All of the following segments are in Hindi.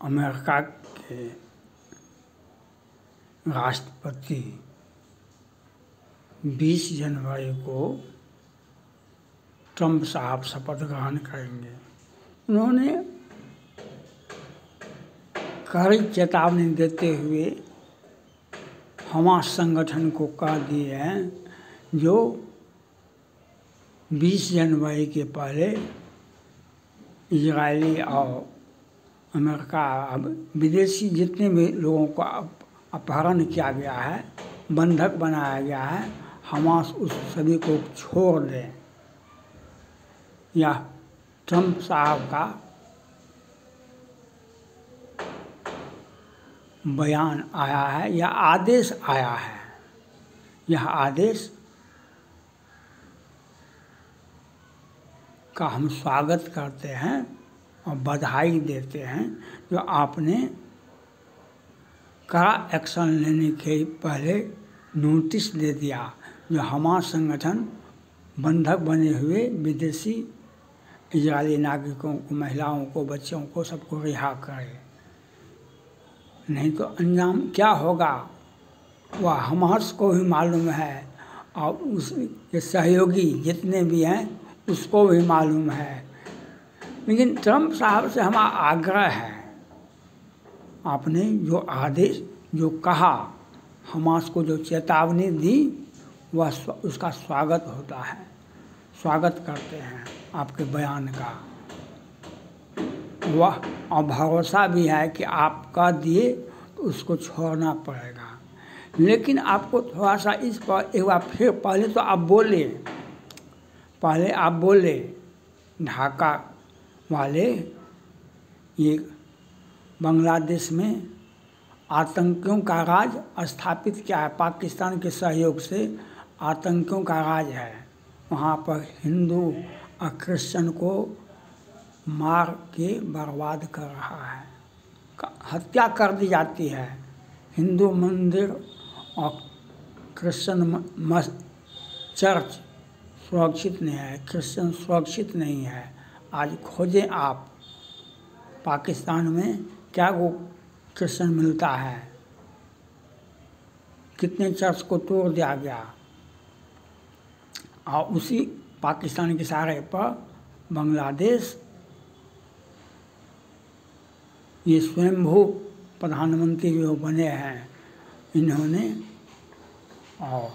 अमेरिका के राष्ट्रपति 20 जनवरी को ट्रंप साहब शपथ ग्रहण करेंगे। उन्होंने कड़ी चेतावनी देते हुए हमास संगठन को कह दिए हैं जो 20 जनवरी के पहले इजरायली और अमेरिका विदेशी जितने भी लोगों को अपहरण किया गया है, बंधक बनाया गया है, हमास उस सभी को छोड़ दें। यह ट्रंप साहब का बयान आया है या आदेश आया है। यह आदेश का हम स्वागत करते हैं और बधाई देते हैं जो आपने कड़ा एक्शन लेने के पहले नोटिस दे दिया, जो हमास संगठन बंधक बने हुए विदेशी इजरायली नागरिकों को, महिलाओं को, बच्चों को, सबको रिहा करे। नहीं तो अंजाम क्या होगा वह हमास को भी मालूम है और उसके सहयोगी जितने भी हैं उसको भी मालूम है। लेकिन ट्रंप साहब से हमारा आग्रह है, आपने जो आदेश जो कहा, हमास को जो चेतावनी दी, वह उसका स्वागत होता है, स्वागत करते हैं आपके बयान का। वह और भरोसा भी है कि आप कह दिए तो उसको छोड़ना पड़ेगा। लेकिन आपको थोड़ा सा इस पर एक बार फिर पहले तो आप बोले ढाका वाले ये बांग्लादेश में आतंकियों का राज स्थापित किया है, पाकिस्तान के सहयोग से आतंकियों का राज है। वहाँ पर हिंदू और क्रिश्चियन को मार के बर्बाद कर रहा है, हत्या कर दी जाती है। हिंदू मंदिर और क्रिश्चियन चर्च सुरक्षित नहीं है, क्रिश्चियन सुरक्षित नहीं है। आज खोजें आप पाकिस्तान में क्या वो क्रिश्चियन मिलता है, कितने चर्च को तोड़ दिया गया। और उसी पाकिस्तान के सहारे पर बांग्लादेश ये स्वयंभू प्रधानमंत्री जो बने हैं, इन्होंने और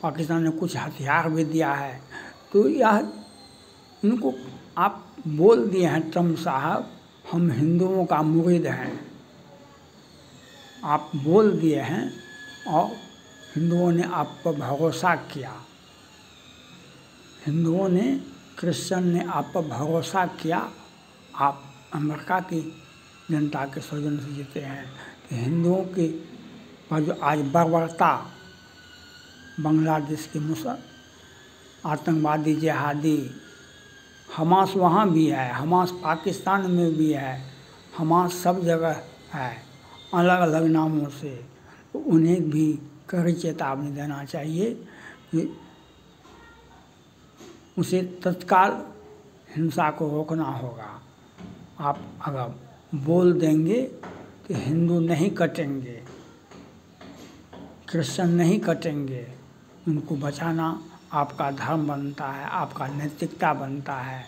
पाकिस्तान ने कुछ हथियार भी दिया है। तो यह इनको आप बोल दिए हैं ट्रंप साहब, हम हिंदुओं का मुरीद हैं, आप बोल दिए हैं और हिंदुओं ने आप पर भरोसा किया, हिंदुओं ने, क्रिश्चियन ने आप पर भरोसा किया। आप अमेरिका की जनता के सौजन्य से जीते हैं कि हिंदुओं की पर जो आज बर्बरता बांग्लादेश के आतंकवादी जिहादी, हमास वहाँ भी है, हमास पाकिस्तान में भी है, हमास सब जगह है अलग अलग नामों से। तो उन्हें भी कड़ी चेतावनी देना चाहिए कि उसे तत्काल हिंसा को रोकना होगा। आप अगर बोल देंगे तो हिंदू नहीं कटेंगे, क्रिश्चियन नहीं कटेंगे, उनको बचाना आपका धर्म बनता है, आपका नैतिकता बनता है।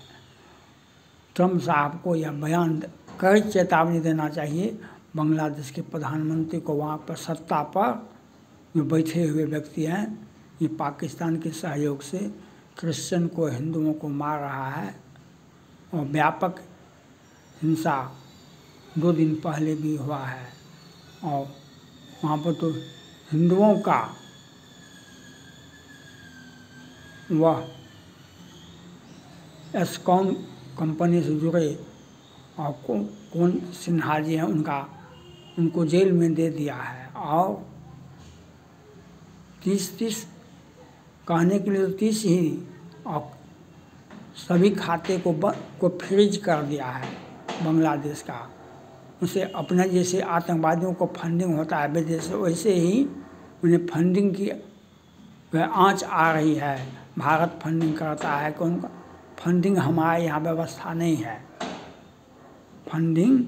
ट्रंप साहब को यह बयान कड़ी चेतावनी देना चाहिए। बांग्लादेश के प्रधानमंत्री को, वहाँ पर सत्ता पर जो बैठे हुए व्यक्ति हैं, ये पाकिस्तान के सहयोग से क्रिश्चियन को, हिंदुओं को मार रहा है और व्यापक हिंसा 2 दिन पहले भी हुआ है। और वहाँ पर तो हिंदुओं का वह एस्कॉन कंपनी से जुड़े और कौन सिन्हा जी हैं, उनको जेल में दे दिया है। और 30 कहने के लिए तो 30 ही, और सभी खाते को फ्रीज कर दिया है बांग्लादेश का। उसे अपने जैसे आतंकवादियों को फंडिंग होता है विदेश से, वैसे ही उन्हें फंडिंग की आंच आ रही है। भारत फंडिंग करता है कि उनका फंडिंग हमारे यहाँ व्यवस्था नहीं है। फंडिंग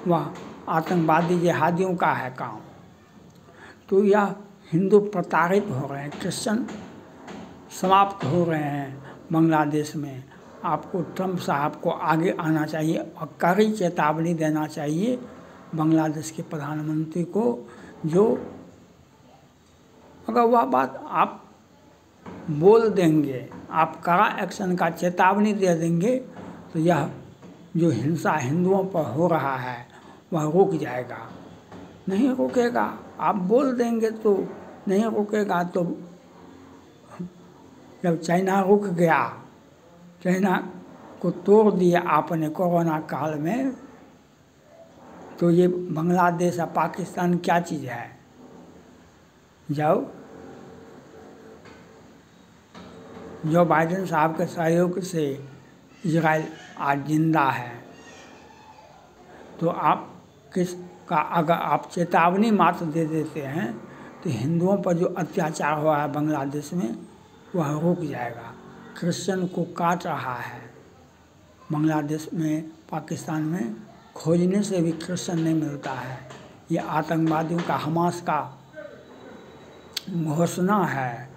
वह आतंकवादी जिहादियों का है काम। तो यह हिंदू प्रताड़ित हो रहे हैं, क्रिश्चियन समाप्त हो रहे हैं बांग्लादेश में। आपको ट्रंप साहब को आगे आना चाहिए और कड़ी चेतावनी देना चाहिए बांग्लादेश के प्रधानमंत्री को, जो अगर वह बात आप बोल देंगे, आप कड़ा एक्शन का चेतावनी दे देंगे, तो यह जो हिंसा हिंदुओं पर हो रहा है वह रुक जाएगा। नहीं रुकेगा, आप बोल देंगे तो नहीं रुकेगा। तो जब चाइना रुक गया, चाइना को तोड़ दिया आपने कोरोना काल में, तो ये बांग्लादेश और पाकिस्तान क्या चीज़ है? जब जो बाइडेन साहब के सहयोग से इजराइल आज जिंदा है, तो आप किसका अगर आप चेतावनी मात्र दे देते हैं तो हिंदुओं पर जो अत्याचार हो रहा है बांग्लादेश में वह रुक जाएगा। क्रिश्चियन को काट रहा है बांग्लादेश में, पाकिस्तान में खोजने से भी क्रिश्चियन नहीं मिलता है। ये आतंकवादियों का, हमास का घोषणा है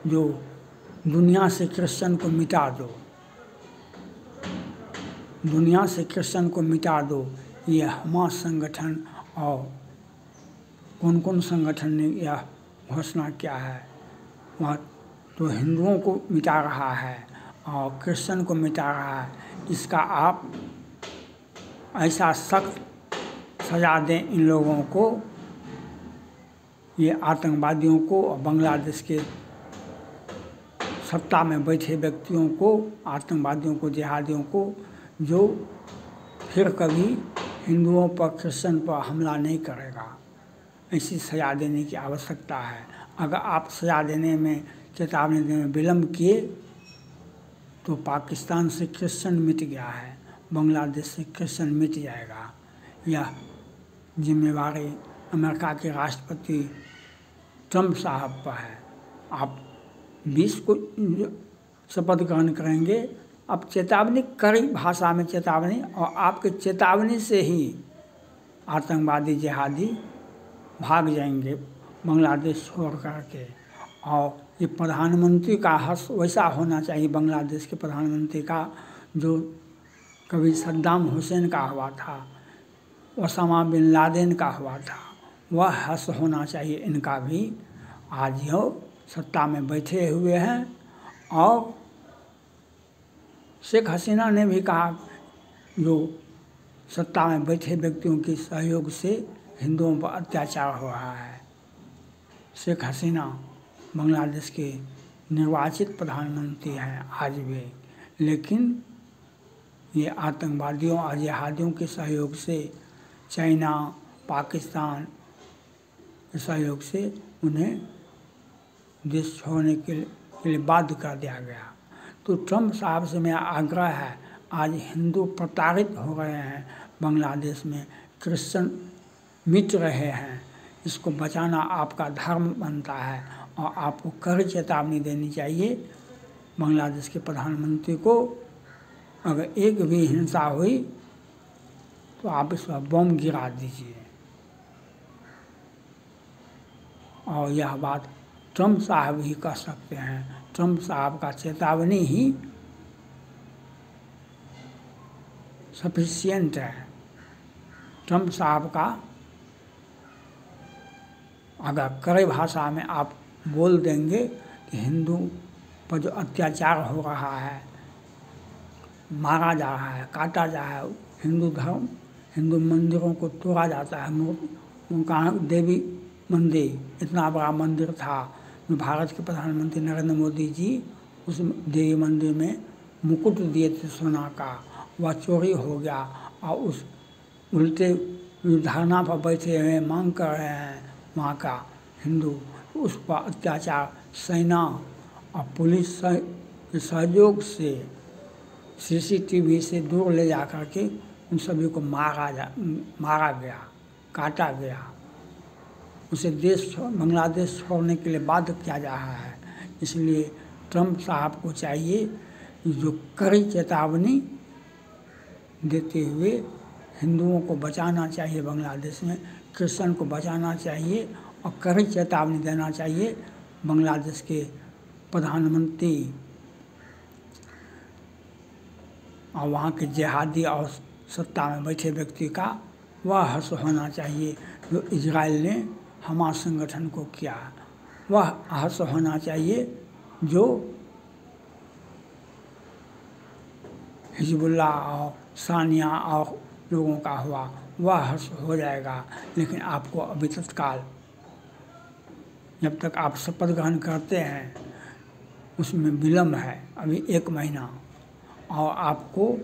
जो दुनिया से क्रिश्चियन को मिटा दो, दुनिया से क्रिश्चियन को मिटा दो। ये हमास संगठन और कौन कौन संगठन ने यह घोषणा किया है, वह तो हिंदुओं को मिटा रहा है और क्रिश्चियन को मिटा रहा है। इसका आप ऐसा सख्त सजा दें इन लोगों को, ये आतंकवादियों को और बांग्लादेश के सत्ता में बैठे व्यक्तियों को, आतंकवादियों को, जिहादियों को, जो फिर कभी हिंदुओं पर, क्रिश्चियन पर हमला नहीं करेगा। ऐसी सजा देने की आवश्यकता है। अगर आप सजा देने में, चेतावनी देने में विलम्ब किए तो पाकिस्तान से क्रिश्चियन मिट गया है, बांग्लादेश से क्रिश्चियन मिट जाएगा। यह जिम्मेवारी अमेरिका के राष्ट्रपति ट्रंप साहब पर है। आप 20 को शपथ ग्रहण करेंगे, अब चेतावनी, कड़ी भाषा में चेतावनी, और आपके चेतावनी से ही आतंकवादी जिहादी भाग जाएंगे बांग्लादेश छोड़ करके। और ये प्रधानमंत्री का हर्ष वैसा होना चाहिए, बांग्लादेश के प्रधानमंत्री का, जो कभी सद्दाम हुसैन का हुआ था, ओसामा बिन लादेन का हुआ था, वह हर्ष होना चाहिए इनका भी। आज यो सत्ता में बैठे हुए हैं और शेख हसीना ने भी कहा जो सत्ता में बैठे व्यक्तियों के सहयोग से हिंदुओं पर अत्याचार हो रहा है। शेख हसीना बांग्लादेश के निर्वाचित प्रधानमंत्री हैं आज भी, लेकिन ये आतंकवादियों और जिहादियों के सहयोग से, चाइना, पाकिस्तान के सहयोग से उन्हें देश छोड़ने के लिए बाध्य कर दिया गया। तो ट्रंप साहब से मेरा आग्रह है, आज हिंदू प्रताड़ित हो रहे हैं बांग्लादेश में, क्रिश्चियन मिट रहे हैं, इसको बचाना आपका धर्म बनता है और आपको कड़ी चेतावनी देनी चाहिए बांग्लादेश के प्रधानमंत्री को। अगर एक भी हिंसा हुई तो आप इस पर बम गिरा दीजिए। और यह बात ट्रंप साहब ही कर सकते हैं। ट्रंप साहब का चेतावनी ही सफिशिएंट है। ट्रंप साहब का अगर कड़े भाषा में आप बोल देंगे कि हिंदू पर जो अत्याचार हो रहा है, मारा जा रहा है, काटा जा रहा है, हिंदू धर्म, हिंदू मंदिरों को तोड़ा जाता है। उनका देवी मंदिर, इतना बड़ा मंदिर था, भारत के प्रधानमंत्री नरेंद्र मोदी जी उस देवी मंदिर में मुकुट दिए थे सोना का, वह चोरी हो गया और उस उल्टे धरना पर बैठे हुए मांग कर रहे हैं वहाँ का हिंदू, उस पर अत्याचार सेना और पुलिस के सहयोग से सीसीटीवी से दूर ले जा कर के उन सभी को मारा गया, काटा गया। उसे बांग्लादेश छोड़ने के लिए बाध्य किया जा रहा है। इसलिए ट्रंप साहब को चाहिए जो कड़ी चेतावनी देते हुए हिंदुओं को बचाना चाहिए, बांग्लादेश में क्रिश्चियन को बचाना चाहिए और कड़ी चेतावनी देना चाहिए बांग्लादेश के प्रधानमंत्री और वहाँ के जिहादी और सत्ता में बैठे व्यक्ति का वह हर्ष होना चाहिए जो इजराइल ने हमास संगठन को किया। वह हर्ष होना चाहिए जो हिजबुल्लाह और सानिया और लोगों का हुआ, वह हर्ष हो जाएगा। लेकिन आपको अभी तत्काल जब तक आप शपथ ग्रहण करते हैं उसमें विलम्ब है, अभी 1 महीना, और आपको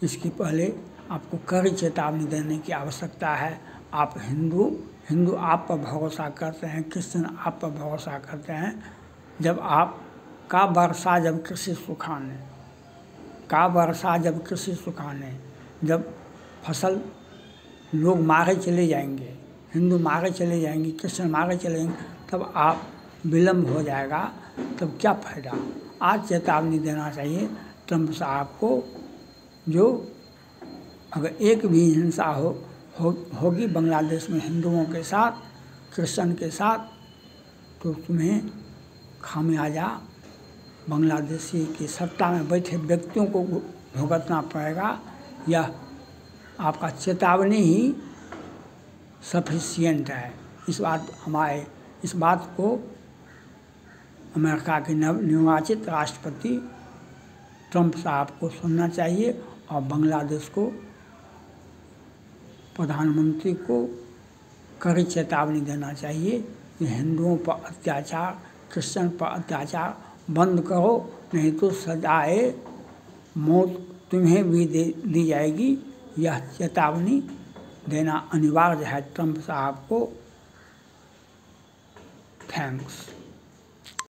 इसके पहले आपको कड़ी चेतावनी देने की आवश्यकता है। आप हिंदू आप पर भरोसा करते हैं, क्रिश्चियन आप पर भरोसा करते हैं। जब आपका वर्षा जब कृषि सुखाने जब फसल लोग मारे चले जाएंगे, हिंदू मारे चले जाएंगे, क्रिश्चियन मारे चले जाएंगे, तब आप विलम्ब हो जाएगा, तब क्या फ़ायदा। आज चेतावनी देना चाहिए ट्रंप साहब को, जो अगर एक भी हिंसा होगी बांग्लादेश में हिंदुओं के साथ, क्रिश्चियन के साथ, तो तुम्हें खामियाजा बांग्लादेशी की सत्ता में बैठे व्यक्तियों को भुगतना पड़ेगा। यह आपका चेतावनी ही सफिशिएंट है। इस बात को अमेरिका के नवनिर्वाचित राष्ट्रपति ट्रंप साहब को सुनना चाहिए और बांग्लादेश को प्रधानमंत्री को कड़ी चेतावनी देना चाहिए कि हिंदुओं पर अत्याचार, क्रिश्चियन पर अत्याचार बंद करो, नहीं तो सजाए मौत तुम्हें भी दी जाएगी। यह चेतावनी देना अनिवार्य है ट्रंप साहब को। थैंक्स।